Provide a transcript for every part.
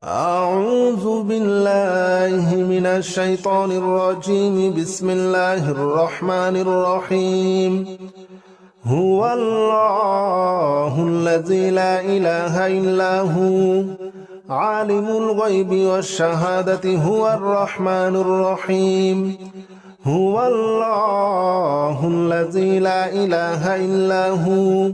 أعوذ بالله من الشيطان الرجيم. بسم الله الرحمن الرحيم. هو الله الذي لا إله إلا هو عالم الغيب والشهادة هو الرحمن الرحيم. هو الله الذي لا إله إلا هو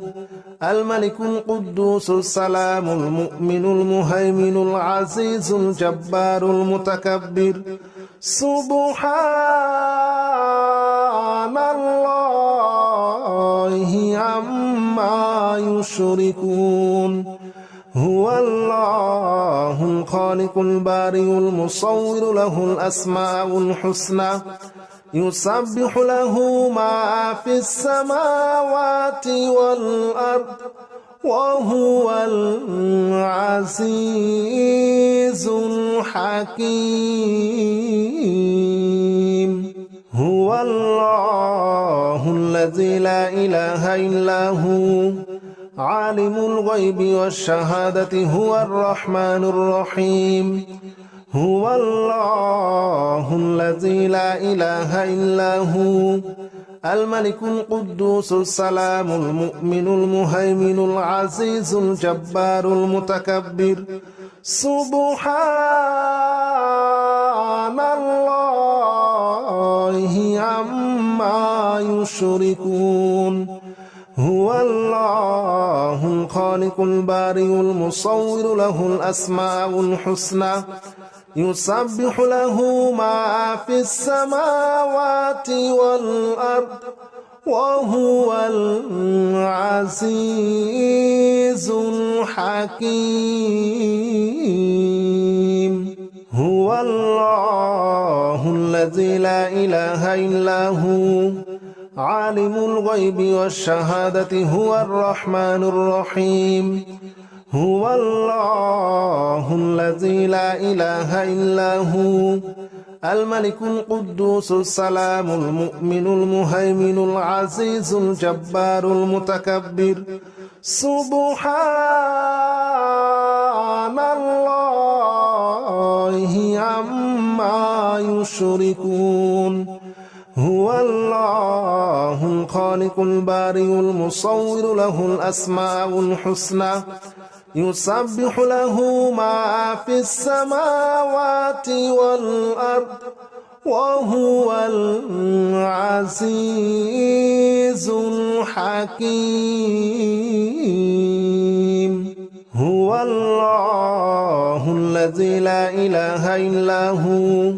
الملك القدوس السلام المؤمن المهيمن العزيز الجبار المتكبر. سبحان الله عما يشركون. هو الله الخالق البارئ المصور له الأسماء الحسنى يسبح له ما في السماوات والأرض وهو العزيز الحكيم. هو الله الذي لا إله إلا هو عالم الغيب والشهادة هو الرحمن الرحيم. هو الله الذي لا إله إلا هو الملك القدوس السلام المؤمن المهيمن العزيز الجبار المتكبر. سبحان الله عما يشركون. هو الله الخالق البارئ المصور له الأسماء الحسنى يسبح له ما في السماوات والأرض وهو العزيز الحكيم. هو الله الذي لا إله إلا هو عالم الغيب والشهادة هو الرحمن الرحيم. هو الله الذي لا إله إلا هو الملك القدوس السلام المؤمن المهيمن العزيز الجبار المتكبر. سبحان الله عما يشركون. هو الله الخالق البارئ المصور له الأسماء الحسنى يسبح له ما في السماوات والأرض وهو العزيز الحكيم. هو الله الذي لا إله إلا هو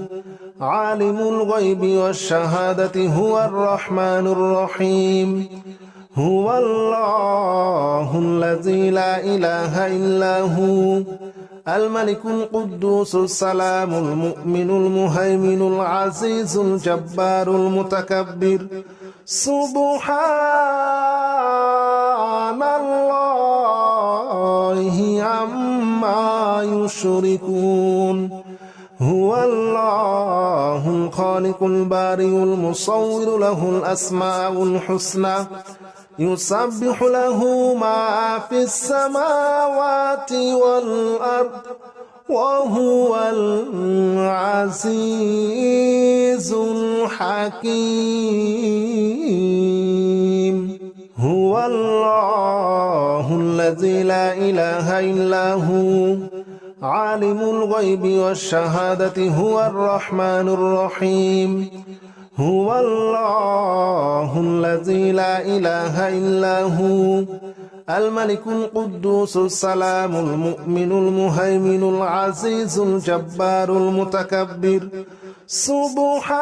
عالم الغيب والشهادة هو الرحمن الرحيم. هو الله الذي لا إله إلا هو الملك القدوس السلام المؤمن المهيمن العزيز الجبار المتكبر. سبحان الله عما يشركون. هو الله الخالق البارئ المصور له الأسماء الحسنى يسبح له ما في السماوات والأرض وهو العزيز الحكيم. هو الله الذي لا إله إلا هو عالم الغيب والشهادة هو الرحمن الرحيم. هو الله الذي لا إله إلا هو الملك القدوس السلام المؤمن المهيمن العزيز الجبار المتكبر. سبحان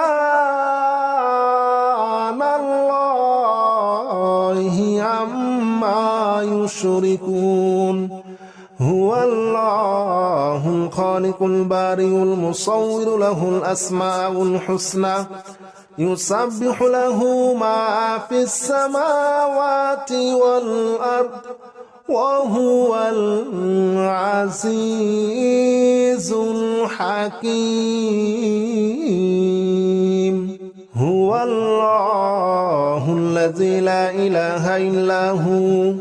الله عما يشركون. هو الله الخالق البارئ المصور له الأسماء الحسنى يسبح له ما في السماوات والأرض وهو العزيز الحكيم. هو الله الذي لا إله إلا هو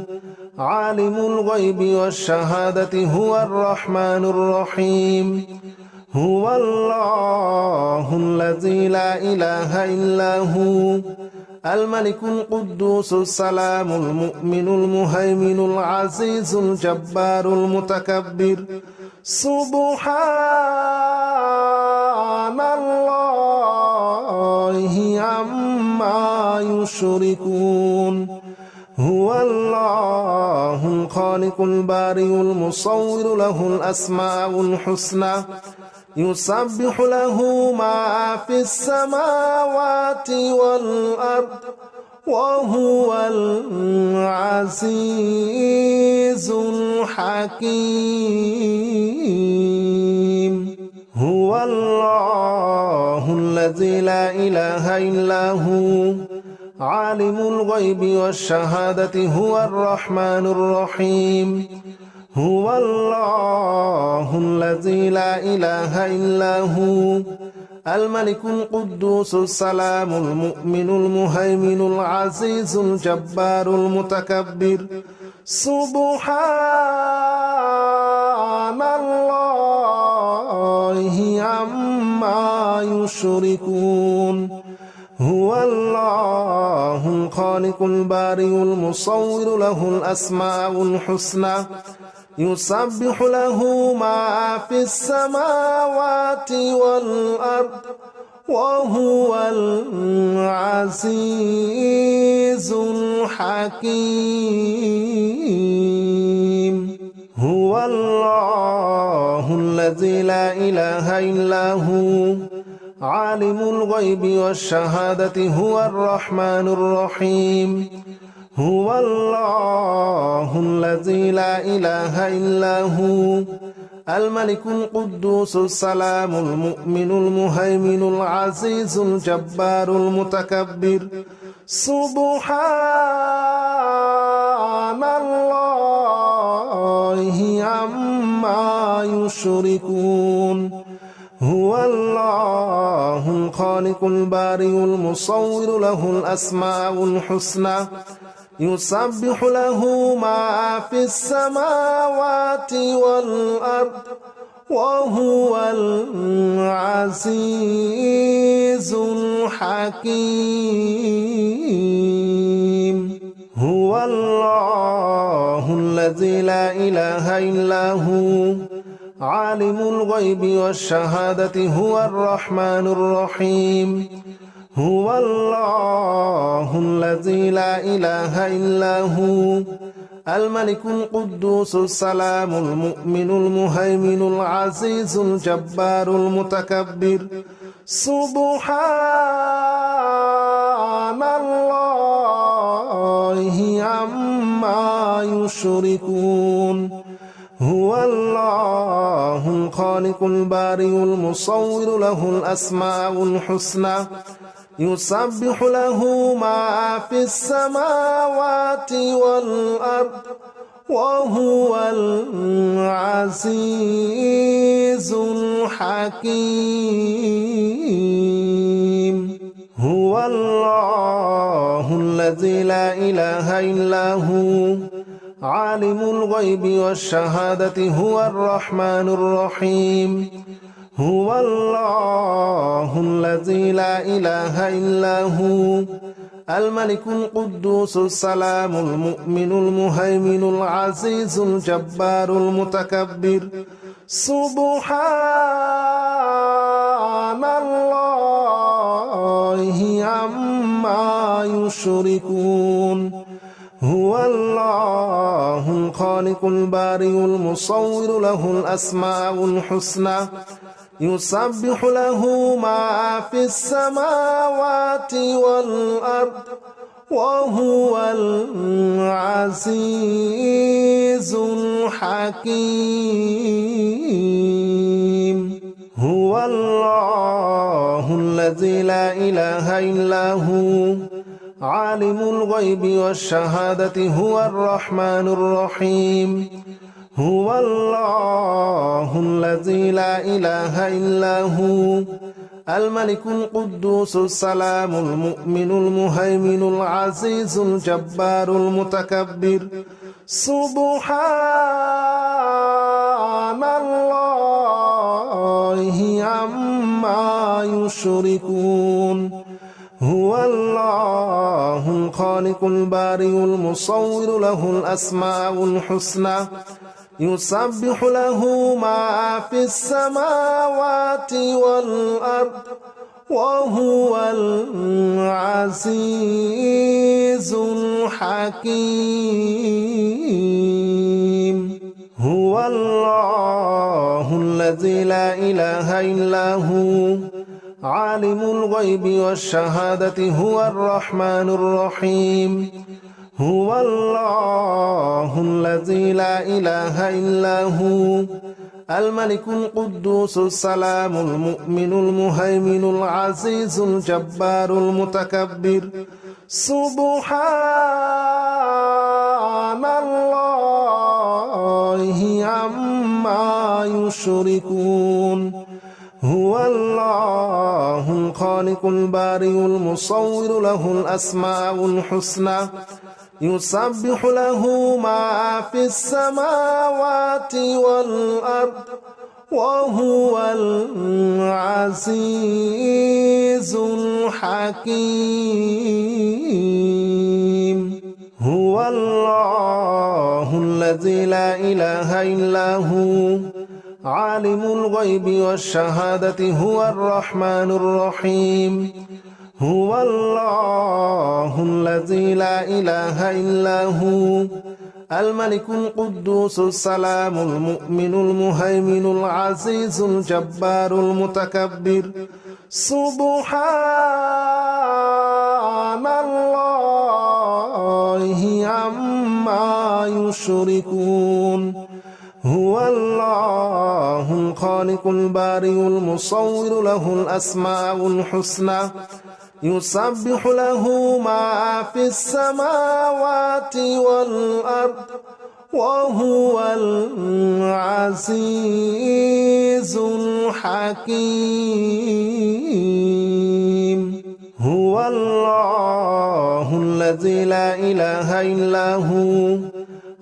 عالم الغيب والشهادة هو الرحمن الرحيم هو الله الذي لا إله إلا هو الملك القدوس السلام المؤمن المهيمن العزيز الجبار المتكبر سبحان الله عما يشركون هو الله الخالق البارئ المصور له الأسماء الحسنى يسبح له ما في السماوات والأرض وهو العزيز الحكيم هو الله الذي لا إله إلا هو عالم الغيب والشهادة هو الرحمن الرحيم هو الله الذي لا إله إلا هو الملك القدوس السلام المؤمن المهيمن العزيز الجبار المتكبر سبحان الله عما يشركون هو الله الخالق البارئ المصور له الأسماء الحسنى يسبح له ما في السماوات والأرض وهو العزيز الحكيم هو الله الذي لا إله إلا هو عالم الغيب والشهادة هو الرحمن الرحيم هو الله الذي لا إله إلا هو الملك القدوس السلام المؤمن المهيمن العزيز الجبار المتكبر سبحان الله عما يشركون هو الله الخالق البارئ المصور له الأسماء الحسنى يسبح له ما في السماوات والأرض وهو العزيز الحكيم هو الله الذي لا إله إلا هو عالم الغيب والشهادة هو الرحمن الرحيم هو الله الذي لا إله إلا هو الملك القدوس السلام المؤمن المهيمن العزيز الجبار المتكبر سبحان الله عما يشركون هو الله الخالق البارئ المصور له الأسماء الحسنى يسبح له ما في السماوات والأرض وهو العزيز الحكيم هو الله الذي لا إله إلا هو عالم الغيب والشهادة هو الرحمن الرحيم هو الله الذي لا إله إلا هو الملك القدوس السلام المؤمن المهيمن العزيز الجبار المتكبر سبحان الله عما يشركون هو الله الخالق البارئ المصور له الأسماء الحسنى يسبح له ما في السماوات والأرض وهو العزيز الحكيم هو الله الذي لا إله إلا هو عالم الغيب والشهادة هو الرحمن الرحيم هو الله الذي لا إله إلا هو الملك القدوس السلام المؤمن المهيمن العزيز الجبار المتكبر سبحان الله عما يشركون هو الله الخالق البارئ المصور له الأسماء الحسنى يسبح له ما في السماوات والأرض وهو العزيز الحكيم هو الله الذي لا إله إلا هو عالم الغيب والشهادة هو الرحمن الرحيم هو الله الذي لا إله إلا هو الملك القدوس السلام المؤمن المهيمن العزيز الجبار المتكبر سبحان الله عما يشركون هو الله الخالق البارئ المصور له الأسماء الحسنى يسبح له ما في السماوات والأرض وهو العزيز الحكيم هو الله الذي لا إله إلا هو عالم الغيب والشهادة هو الرحمن الرحيم هو الله الذي لا إله إلا هو الملك القدوس السلام المؤمن المهيمن العزيز الجبار المتكبر سبحان الله عما يشركون هو الله الخالق البارئ المصور له الأسماء الحسنى يسبح له ما في السماوات والأرض وهو العزيز الحكيم هو الله الذي لا إله إلا هو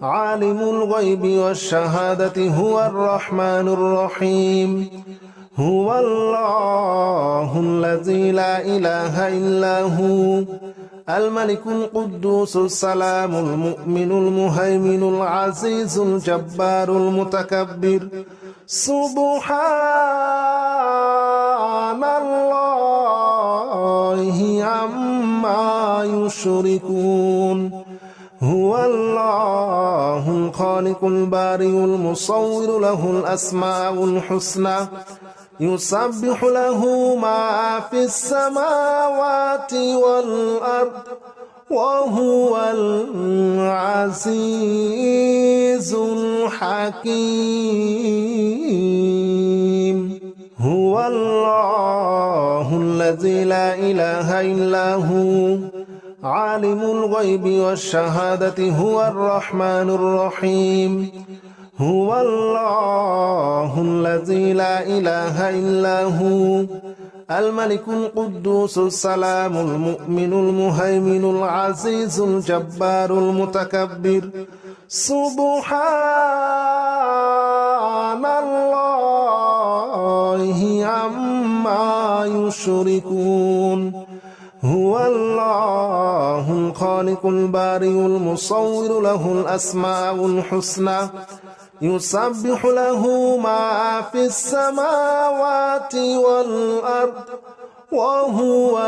عالم الغيب والشهادة هو الرحمن الرحيم هو الله الذي لا إله إلا هو الملك القدوس السلام المؤمن المهيمن العزيز الجبار المتكبر سبحان الله عما يشركون هو الله الخالق البارئ المصور له الأسماء الحسنى يسبح له ما في السماوات والأرض وهو العزيز الحكيم هو الله الذي لا إله إلا هو عالم الغيب والشهادة هو الرحمن الرحيم هو الله الذي لا إله إلا هو الملك القدوس السلام المؤمن المهيمن العزيز الجبار المتكبر سبحان الله عما يشركون هو الله الخالق البارئ المصور له الأسماء الحسنى يسبح له ما في السماوات والأرض وهو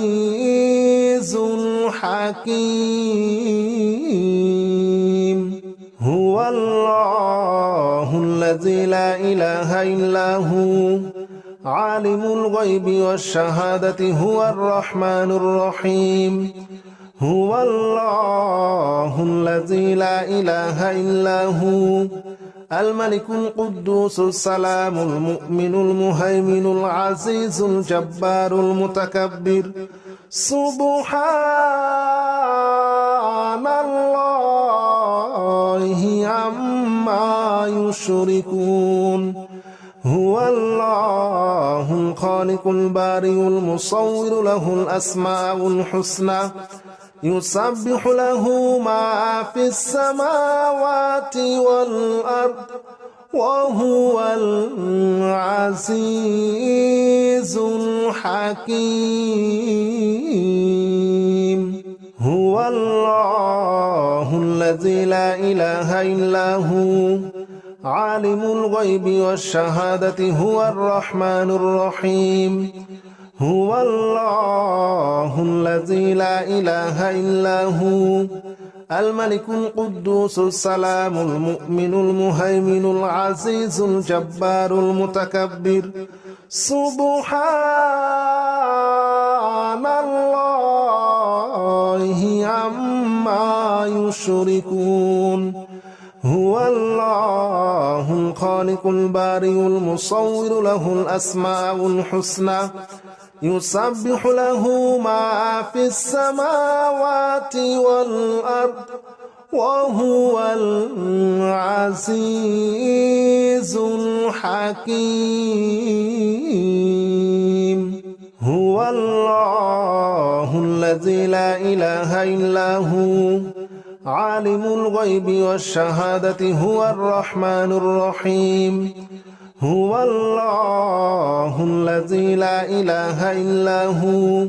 العزيز الحكيم هو الله الذي لا إله إلا هو عالم الغيب والشهادة هو الرحمن الرحيم هو الله الذي لا إله إلا هو الملك القدوس السلام المؤمن المهيمن العزيز الجبار المتكبر سبحان الله عما يشركون هو الله الخالق البارئ المصور له الأسماء الحسنى يسبح له ما في السماوات والأرض وهو العزيز الحكيم هو الله الذي لا إله إلا هو عالم الغيب والشهادة هو الرحمن الرحيم هو الله الذي لا إله إلا هو الملك القدوس السلام المؤمن المهيمن العزيز الجبار المتكبر سبحان الله عما يشركون هو الله الخالق البارئ المصور له الأسماء الحسنى يسبح له ما في السماوات والأرض وهو العزيز الحكيم هو الله الذي لا إله إلا هو عالم الغيب والشهادة هو الرحمن الرحيم هو الله الذي لا إله إلا هو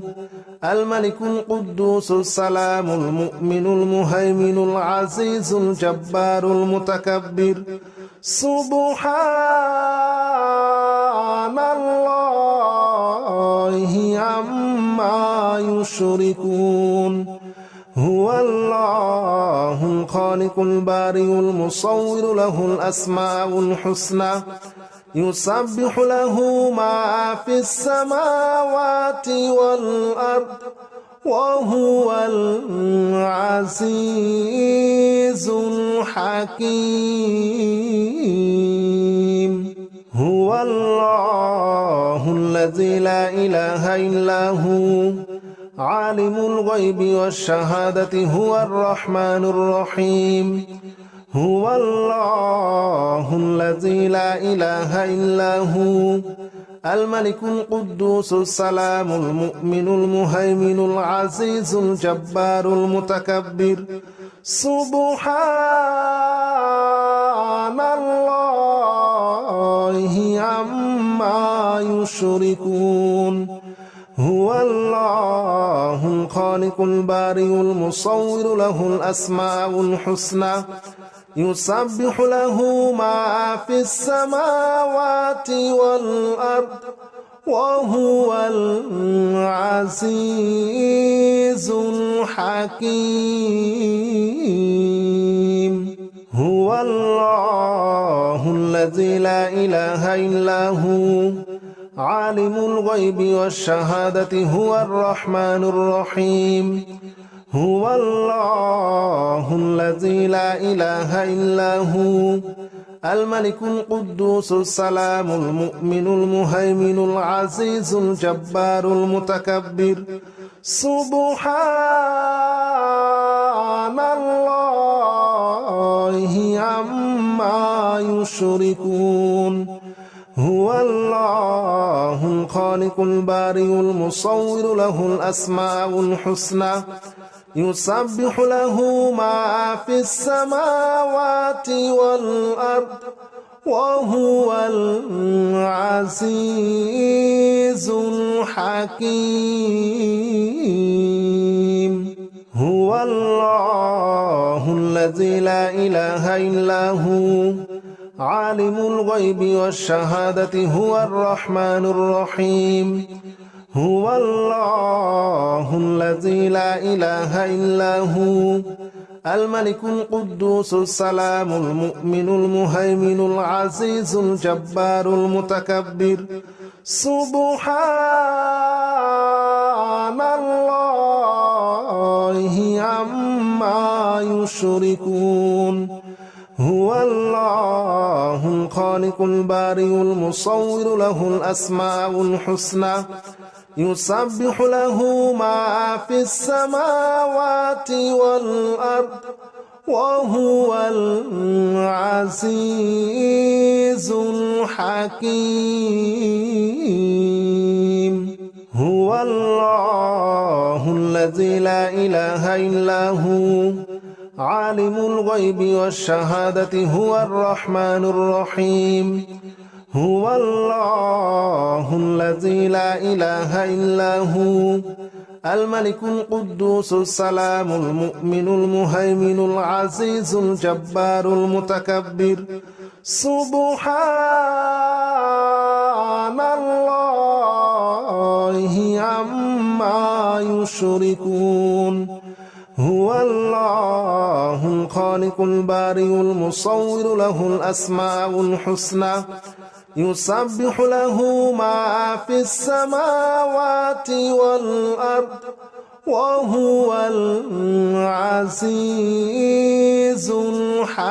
الملك القدوس السلام المؤمن المهيمن العزيز الجبار المتكبر سبحان الله عما يشركون هو الله الخالق البارئ المصور له الأسماء الحسنى يسبح له ما في السماوات والأرض وهو العزيز الحكيم هو الله الذي لا إله إلا هو عالم الغيب والشهادة هو الرحمن الرحيم هو الله الذي لا إله إلا هو الملك القدوس السلام المؤمن المهيمن العزيز الجبار المتكبر سبحان الله عما يشركون هو الله الخالق البارئ المصور له الأسماء الحسنى يسبح له ما في السماوات والأرض وهو العزيز الحكيم هو الله الذي لا إله إلا هو عالم الغيب والشهادة هو الرحمن الرحيم هو الله الذي لا إله إلا هو الملك القدوس السلام المؤمن المهيمن العزيز الجبار المتكبر سبحان الله عما يشركون هو الله الخالق البارئ المصور له الأسماء الحسنى يسبح له ما في السماوات والأرض وهو العزيز الحكيم هو الله الذي لا إله إلا هو عالم الغيب والشهادة هو الرحمن الرحيم هو الله الذي لا إله إلا هو الملك القدوس السلام المؤمن المهيمن العزيز الجبار المتكبر سبحان الله عما يشركون هو الله الخالق البارئ المصور له الأسماء الحسنى يسبح له ما في السماوات والأرض وهو العزيز الحكيم هو الله الذي الذي لا إله إلا هو عالم الغيب والشهادة هو الرحمن الرحيم هو الله الذي لا إله إلا هو الملك القدوس السلام المؤمن المهيمن العزيز الجبار المتكبر سبحان الله عما يشركون هو الله الخالق البارئ المصور له الأسماء الحسنى يسبح له ما في السماوات والأرض وهو العزيز الحكيم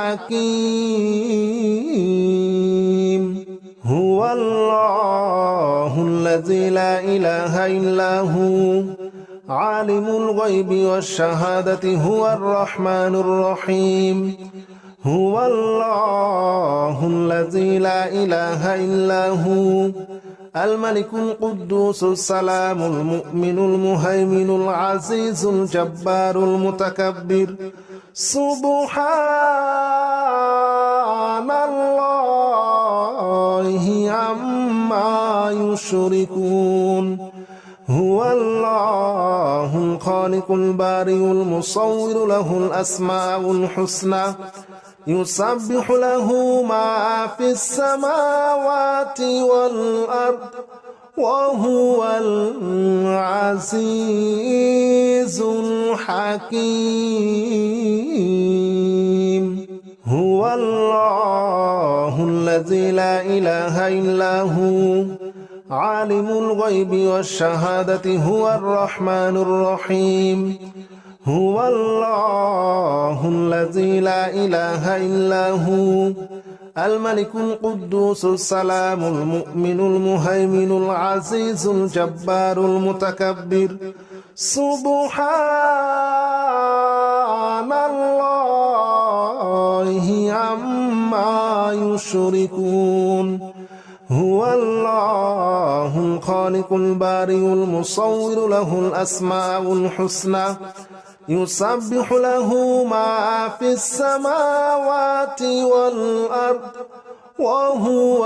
هو الله الذي لا إله إلا هو عالم الغيب والشهادة هو الرحمن الرحيم هو الله الذي لا إله إلا هو الملك القدوس السلام المؤمن المهيمن العزيز الجبار المتكبر سبحان الله عما يشركون هو الله الخالق البارئ المصور له الأسماء الحسنى يسبح له ما في السماوات والأرض وهو العزيز الحكيم هو الله الذي لا إله إلا هو عالم الغيب والشهادة هو الرحمن الرحيم هو الله الذي لا إله إلا هو الملك القدوس السلام المؤمن المهيمن العزيز الجبار المتكبر سبحان الله عما يشركون هو الله الخالق البارئ المصور له الأسماء الحسنى يسبح له ما في السماوات والأرض وهو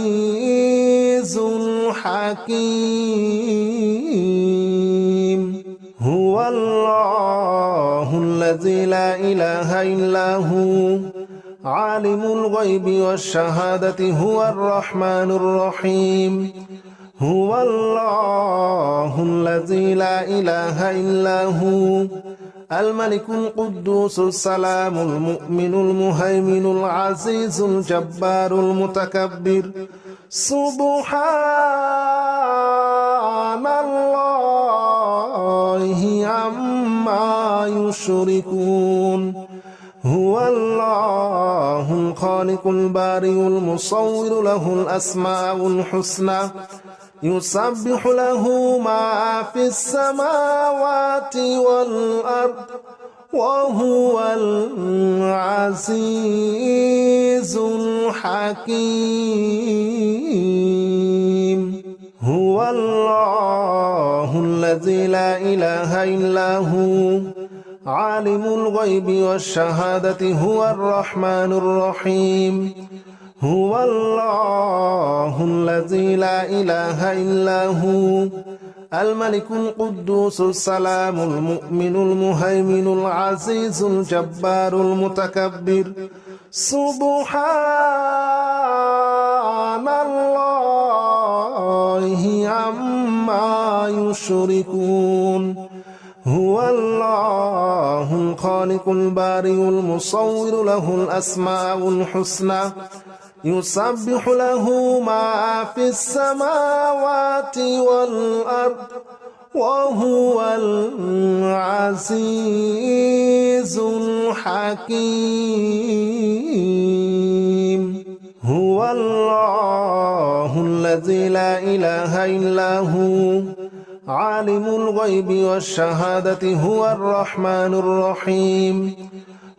العزيز الحكيم هو الله الذي لا إله إلا هو عالم الغيب والشهادة هو الرحمن الرحيم هو الله الذي لا إله إلا هو الملك القدوس السلام المؤمن المهيمن العزيز الجبار المتكبر سبحان الله عما يشركون هو الله الخالق البارئ المصور له الأسماء الحسنى يسبح له ما في السماوات والأرض وهو العزيز الحكيم هو الله الذي لا إله إلا هو عالم الغيب والشهادة هو الرحمن الرحيم هو الله الذي لا إله إلا هو الملك القدوس السلام المؤمن المهيمن العزيز الجبار المتكبر سبحان الله عما يشركون هو الله الخالق البارئ المصور له الأسماء الحسنى يسبح له ما في السماوات والأرض وهو العزيز الحكيم هو الله الذي لا إله إلا هو عالم الغيب والشهادة هو الرحمن الرحيم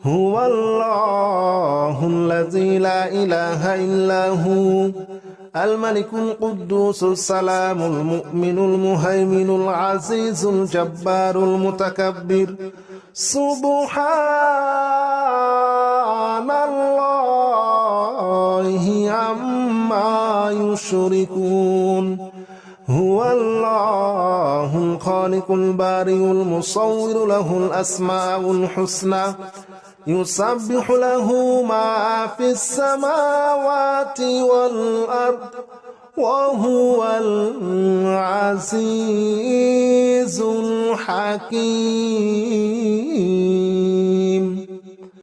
هو الله الذي لا إله إلا هو الملك القدوس السلام المؤمن المهيمن العزيز الجبار المتكبر سبحان الله عما يشركون هو الله الخالق البارئ المصور له الأسماء الحسنى يسبح له ما في السماوات والأرض وهو العزيز الحكيم.